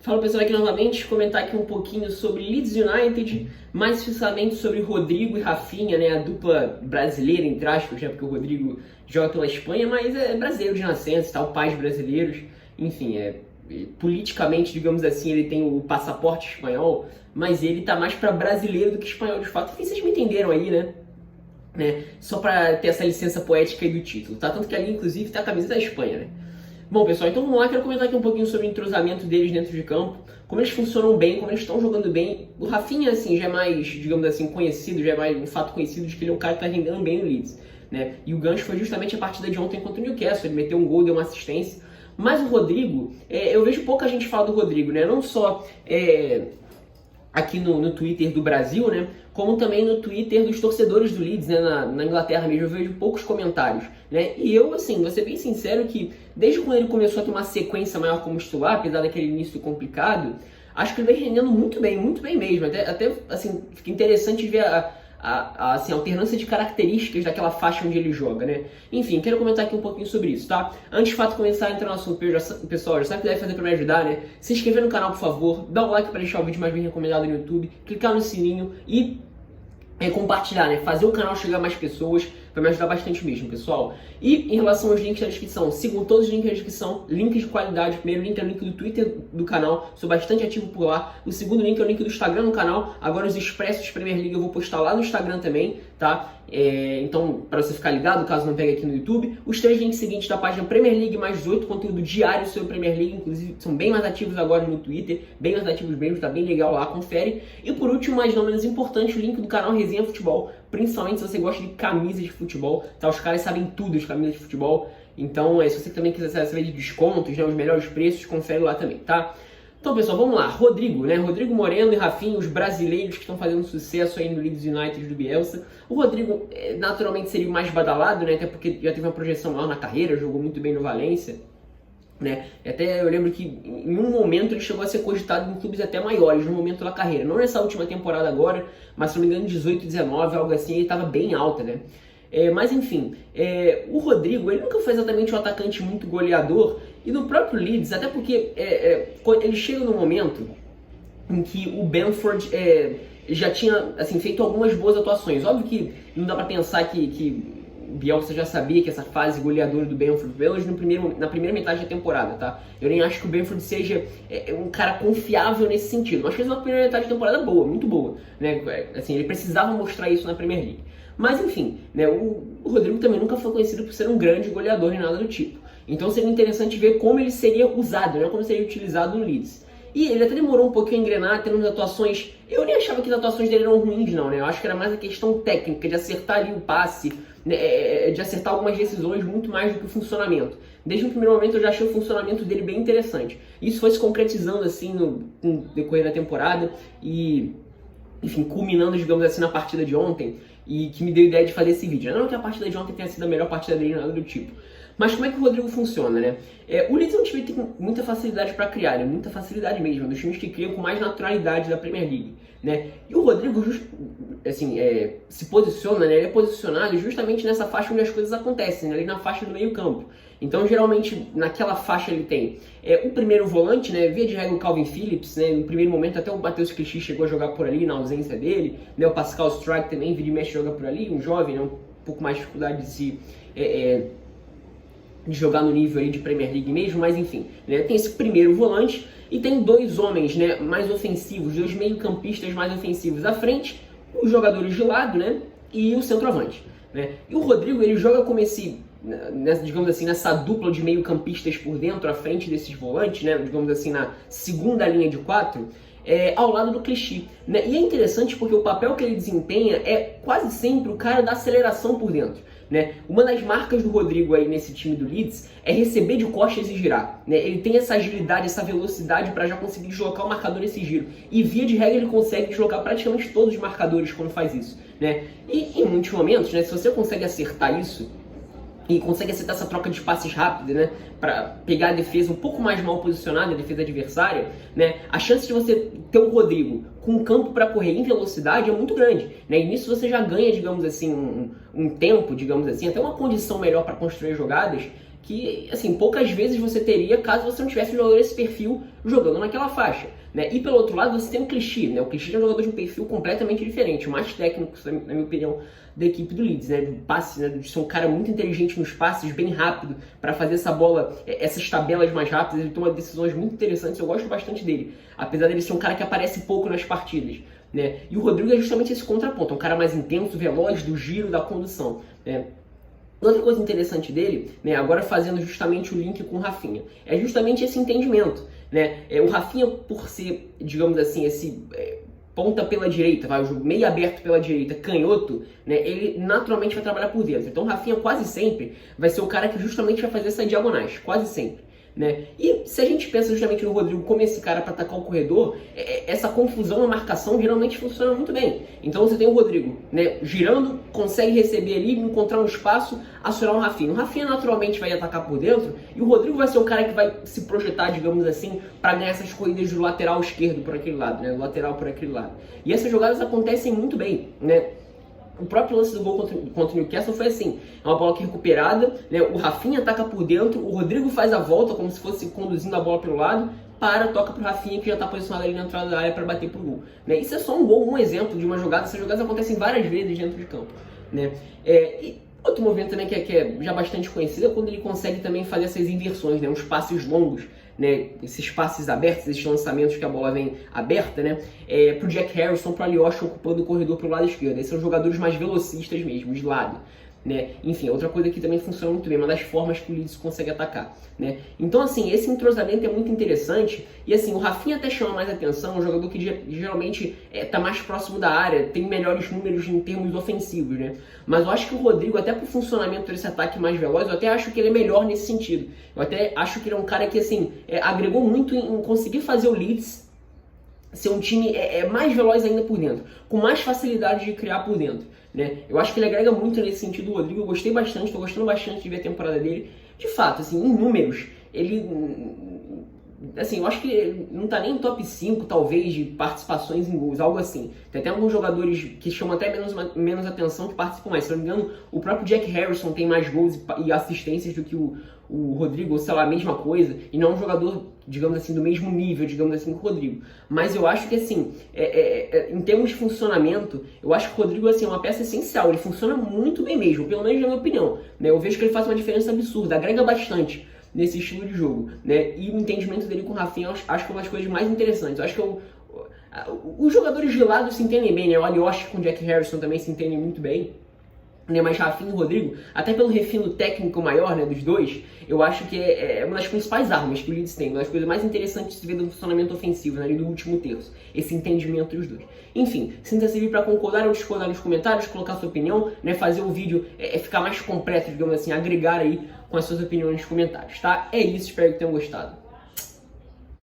Fala pessoal, aqui novamente, comentar aqui um pouquinho sobre Leeds United, mais especificamente sobre Rodrigo e Rafinha, né, a dupla brasileira, entre aspas, né, porque o Rodrigo joga pela Espanha, mas é brasileiro de nascença, tal, pais brasileiros, enfim, politicamente, digamos assim, ele tem o passaporte espanhol, mas ele tá mais para brasileiro do que espanhol de fato. Enfim, vocês me entenderam aí, né? Só para ter essa licença poética aí do título, tá? Tanto que ali, inclusive, tá a camisa da Espanha, né? Bom, pessoal, então vamos lá, quero comentar aqui um pouquinho sobre o entrosamento deles dentro de campo, como eles funcionam bem, como eles estão jogando bem. O Rafinha, assim, já é mais, digamos assim, conhecido, já é mais um fato conhecido de que ele é um cara que tá rendendo bem no Leeds, né? E o gancho foi justamente a partida de ontem contra o Newcastle, ele meteu um gol, deu uma assistência. Mas o Rodrigo, eu vejo pouca gente falar do Rodrigo, né? Não só aqui no Twitter do Brasil, né? Como também no Twitter dos torcedores do Leeds, né? Na Inglaterra mesmo, eu vejo poucos comentários, né? E eu, assim, vou ser bem sincero que desde quando ele começou a ter uma sequência maior como titular, apesar daquele início complicado, acho que ele vem rendendo muito bem mesmo. Até assim, fica interessante ver assim, a alternância de características daquela faixa onde ele joga, né? Enfim, quero comentar aqui um pouquinho sobre isso, tá? Antes de fato começar a entrar no assunto, pessoal, já sabe o que deve fazer pra me ajudar, né? Se inscrever no canal, por favor, dá um like pra deixar o vídeo mais bem recomendado no YouTube, clicar no sininho e compartilhar, né? Fazer o canal chegar a mais pessoas, vai me ajudar bastante mesmo, pessoal. E em relação aos links da descrição, sigam todos os links da descrição, links de qualidade. O primeiro link é o link do Twitter do canal, sou bastante ativo por lá. O segundo link é o link do Instagram do canal. Agora os expressos Premier League eu vou postar lá no Instagram também, tá? Então, para você ficar ligado, caso não pegue aqui no YouTube. Os 3 links seguintes da página Premier League, mais 18 conteúdo diário sobre Premier League, inclusive são bem mais ativos agora no Twitter, bem mais ativos mesmo, tá bem legal lá, confere. E por último, mas não menos importante, o link do canal Resenha Futebol, principalmente se você gosta de camisas de futebol, tá? Os caras sabem tudo de camisas de futebol, então se você também quiser saber de descontos, né, os melhores preços, confere lá também, tá? Então, pessoal, vamos lá. Rodrigo, né? Rodrigo Moreno e Rafinha, os brasileiros que estão fazendo sucesso aí no Leeds United do Bielsa. O Rodrigo, naturalmente, seria o mais badalado, né? Até porque já teve uma projeção maior na carreira, jogou muito bem no Valência, né? E até eu lembro que em um momento ele chegou a ser cogitado em clubes até maiores no momento da carreira. Não nessa última temporada agora, mas se não me engano 18, 19, algo assim, ele estava bem alta, né? Mas enfim, o Rodrigo, ele nunca foi exatamente um atacante muito goleador, e no próprio Leeds, até porque ele chega no momento em que o Bamford já tinha assim, feito algumas boas atuações. Óbvio que não dá pra pensar que o Bielsa já sabia que essa fase goleadora do Bamford, pelo menos na primeira metade da temporada, tá? Eu nem acho que o Bamford seja um cara confiável nesse sentido, mas fez uma primeira metade de temporada boa, muito boa, né? Assim, ele precisava mostrar isso na Premier League. Mas enfim, né, o Rodrigo também nunca foi conhecido por ser um grande goleador nem nada do tipo. Então seria interessante ver como ele seria usado, né, como seria utilizado no Leeds. E ele até demorou um pouquinho a engrenar, tendo umas atuações... Eu nem achava que as atuações dele eram ruins, não, né? Eu acho que era mais a questão técnica, de acertar ali o passe, né, de acertar algumas decisões muito mais do que o funcionamento. Desde o primeiro momento eu já achei o funcionamento dele bem interessante. Isso foi se concretizando assim no decorrer da temporada e, enfim, culminando, digamos assim, na partida de ontem, e que me deu a ideia de fazer esse vídeo. Não que a partida de ontem tenha sido a melhor partida dele, nada do tipo. Mas como é que o Rodrigo funciona, né? O Leeds é um time que tem muita facilidade para criar, né? Muita facilidade mesmo. É um dos times que criam com mais naturalidade da Premier League, né? E o Rodrigo, assim, se posiciona, né? Ele é posicionado justamente nessa faixa onde as coisas acontecem, né? Ali na faixa do meio campo. Então, geralmente, naquela faixa ele tem o primeiro volante, né? Via de regra o Calvin Phillips, né? No primeiro momento até o Matheus Clichy chegou a jogar por ali, na ausência dele, né? O Pascal Struijk também, vira e mexe, joga por ali, um jovem, né? Um pouco mais de dificuldade de se... de jogar no nível aí de Premier League mesmo, mas enfim, né? Tem esse primeiro volante e tem 2 homens, né, mais ofensivos, 2 meio-campistas mais ofensivos à frente, os jogadores de lado, né, e o centroavante, né? E o Rodrigo, ele joga como digamos assim, nessa dupla de meio-campistas por dentro, à frente desses volantes, né, digamos assim, na segunda linha de 4, ao lado do Clichy, né? E é interessante porque o papel que ele desempenha é quase sempre o cara da aceleração por dentro, né? Uma das marcas do Rodrigo aí nesse time do Leeds é receber de costas e girar, né? Ele tem essa agilidade, essa velocidade para já conseguir deslocar o marcador nesse giro, e via de regra ele consegue deslocar praticamente todos os marcadores quando faz isso, né? E em muitos momentos, né, se você consegue acertar isso e consegue acertar essa troca de passes rápida, né, para pegar a defesa um pouco mais mal posicionada, a defesa adversária, né, a chance de você ter o Rodrigo com campo para correr em velocidade é muito grande, né, e nisso você já ganha, digamos assim, um tempo, digamos assim, até uma condição melhor para construir jogadas, que, assim, poucas vezes você teria caso você não tivesse um jogador desse perfil jogando naquela faixa, né? E pelo outro lado, você tem o Clichy, né? O Clichy é um jogador de um perfil completamente diferente, o mais técnico, na minha opinião, da equipe do Leeds, né? De passe, né? De ser um cara muito inteligente nos passes, bem rápido, para fazer essa bola, essas tabelas mais rápidas. Ele toma decisões muito interessantes, eu gosto bastante dele, apesar dele ser um cara que aparece pouco nas partidas, né? E o Rodrigo é justamente esse contraponto, um cara mais intenso, veloz, do giro, da condução, né? Outra coisa interessante dele, né, agora fazendo justamente o link com o Rafinha, é justamente esse entendimento, né? O Rafinha, por ser, digamos assim, esse ponta pela direita, vai, o jogo meio aberto pela direita, canhoto, né, ele naturalmente vai trabalhar por dentro. Então o Rafinha quase sempre vai ser o cara que justamente vai fazer essas diagonais, quase sempre, né? E se a gente pensa justamente no Rodrigo como esse cara para atacar o corredor, essa confusão na marcação geralmente funciona muito bem. Então você tem o Rodrigo, né, girando, consegue receber ali, encontrar um espaço, acionar o Rafinha. O Rafinha naturalmente vai atacar por dentro e o Rodrigo vai ser o cara que vai se projetar, digamos assim, para ganhar essas corridas do lateral esquerdo por aquele lado, né, do lateral por aquele lado. E essas jogadas acontecem muito bem, né? O próprio lance do gol contra o Newcastle foi assim, é uma bola que é recuperada, né, o Rafinha ataca por dentro, o Rodrigo faz a volta como se fosse conduzindo a bola pelo lado, toca pro Rafinha que já está posicionado ali na entrada da área para bater pro gol, né? Isso é só um gol, um exemplo de uma jogada, essas jogadas acontecem várias vezes dentro de campo, né? E outro movimento também que é já bastante conhecido é quando ele consegue também fazer essas inversões, né, uns passes longos, né, esses passes abertos, esses lançamentos que a bola vem aberta, né, pro Jack Harrison, pro Alioski ocupando o corredor pro lado esquerdo. Esses são jogadores mais velocistas mesmo, de lado, né. Enfim, outra coisa que também funciona muito bem, uma das formas que o Leeds consegue atacar, né. Então, assim, esse entrosamento é muito interessante e, assim, o Rafinha até chama mais atenção, um jogador que geralmente tá mais próximo da área, tem melhores números em termos ofensivos, né. Mas eu acho que o Rodrigo, até pro funcionamento desse ataque mais veloz, eu até acho que ele é melhor nesse sentido. Eu até acho que ele é um cara que, assim, agregou muito em conseguir fazer o Leeds ser um time mais veloz ainda por dentro, com mais facilidade de criar por dentro, né? Eu acho que ele agrega muito nesse sentido, o Rodrigo. Eu gostei bastante, estou gostando bastante de ver a temporada dele. De fato, assim, em números, ele... Assim, eu acho que ele não tá nem em top 5, talvez, de participações em gols, algo assim. Tem até alguns jogadores que chamam até menos atenção que participam mais. Se não me engano, o próprio Jack Harrison tem mais gols e assistências do que o Rodrigo, ou sei lá, a mesma coisa. E não é um jogador, digamos assim, do mesmo nível, digamos assim, que o Rodrigo. Mas eu acho que, assim, em termos de funcionamento, eu acho que o Rodrigo, assim, é uma peça essencial. Ele funciona muito bem mesmo, pelo menos na minha opinião, né? Eu vejo que ele faz uma diferença absurda, agrega bastante nesse estilo de jogo, né? E o entendimento dele com o Rafinha, eu acho que é uma das coisas mais interessantes. Eu acho que os jogadores de lado se entendem bem, né? O Alioski com o Jack Harrison também se entendem muito bem, né? Mas Rafinha e Rodrigo, até pelo refino técnico maior, né, dos dois, eu acho que é uma das principais armas que o Leeds tem, uma das coisas mais interessantes de se ver do funcionamento ofensivo, né, do último terço, esse entendimento dos dois. Enfim, sinta-se livre para concordar ou discordar nos comentários, colocar sua opinião, né, fazer o vídeo ficar mais completo, digamos assim, agregar aí com as suas opiniões nos comentários, tá? É isso, espero que tenham gostado.